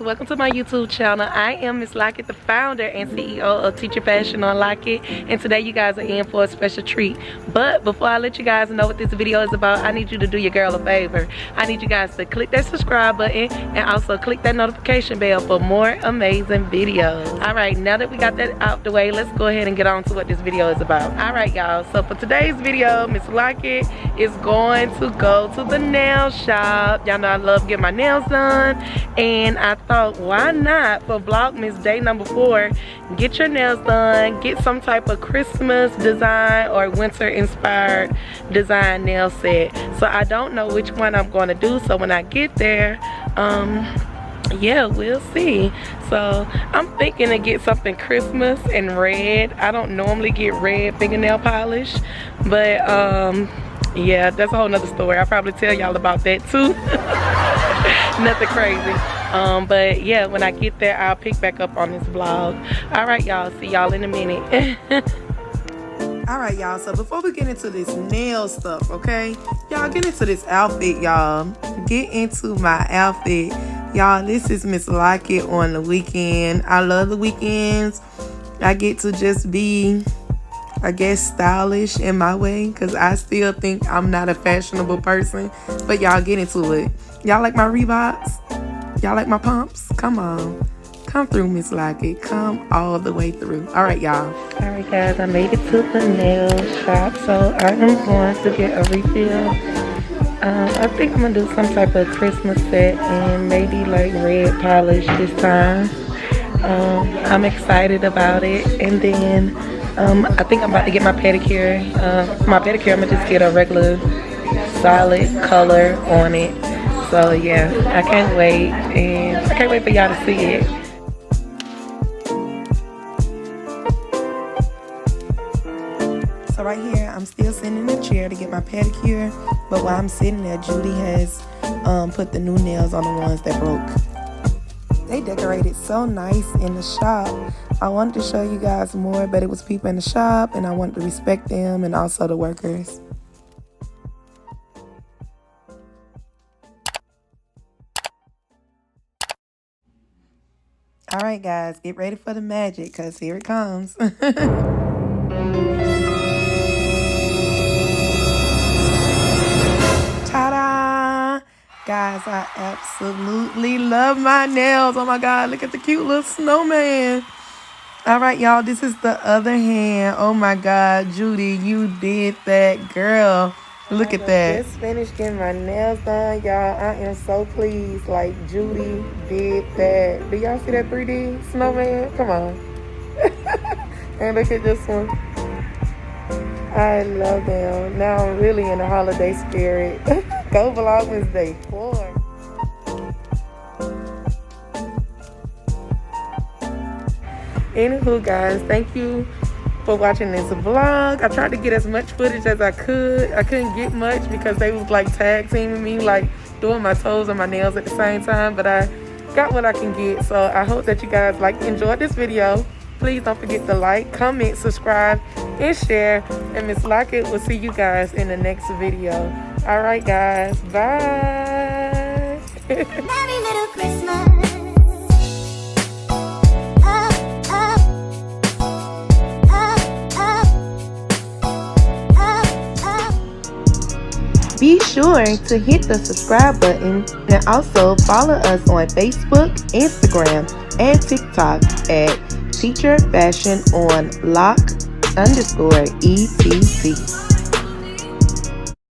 welcome to my YouTube channel. I am Miss Lockett, the founder and CEO of Teacher Fashion on Lockett, and today you guys are in for a special treat. But before I let you guys know what this video is about, I need you to do your girl a favor. I need you guys to click that subscribe button and also click that notification bell for more amazing videos. Alright, now that we got that out the way, let's go ahead and get on to what this video is about. Alright y'all, so for today's video, Miss Lockett is going to go to the nail shop. Y'all know I love getting my nails done, and I thought, why not for Vlogmas day number 4, get your nails done, get some type of Christmas design or winter inspired design nail set. So I don't know which one I'm going to do, so when I get there, yeah, we'll see. So I'm thinking to get something Christmas and red. I don't normally get red fingernail polish, but yeah, that's a whole nother story. I'll probably tell y'all about that too. Nothing crazy. But yeah, when I get there, I'll pick back up on this vlog. Alright y'all, see y'all in a minute. Alright y'all, so before we get into this nail stuff, okay, y'all, get into this outfit, y'all. Get into my outfit, y'all. This is Miss Lockett on the weekend. I love the weekends. I get to just be, I guess, stylish in my way, because I still think I'm not a fashionable person. But y'all, get into it. Y'all like my Reeboks? Y'all like my pumps? Come on. Come through, Miss Lockett. Come all the way through. Alright, y'all. Alright, guys. I made it to the nail shop. So I am going to get a refill. I think I'm going to do some type of Christmas set and maybe like red polish this time. I'm excited about it. And then I think I'm about to get my pedicure. My pedicure, I'm going to just get a regular solid color on it. So yeah, I can't wait, and I can't wait for y'all to see it. So right here, I'm still sitting in the chair to get my pedicure, but while I'm sitting there, Judy has put the new nails on the ones that broke. They decorated so nice in the shop. I wanted to show you guys more, but it was people in the shop, and I wanted to respect them and also the workers. All right, guys, get ready for the magic, because here it comes. Ta-da! Guys, I absolutely love my nails. Oh, my God, look at the cute little snowman. All right, y'all, this is the other hand. Oh, my God, Judy, you did that, girl. Look at that. Just finished getting my nails done, y'all. I am so pleased. Like, Judy did that. Do y'all see that 3D snowman? Come on. And look at this one. I love them. Now I'm really in the holiday spirit. Go Vlogmas day 4. Anywho, guys, thank you for watching this vlog. I tried to get as much footage as I could. I couldn't get much because they was like tag teaming me, like doing my toes and my nails at the same time, but I got what I can get. So I hope that you guys enjoyed this video. Please don't forget to like, comment, subscribe, and share. And Miss Lockett will see you guys in the next video. All right, guys, bye. Merry little Christmas. Be sure to hit the subscribe button and also follow us on Facebook, Instagram, and TikTok at Teacher Fashion on Lock_ETC.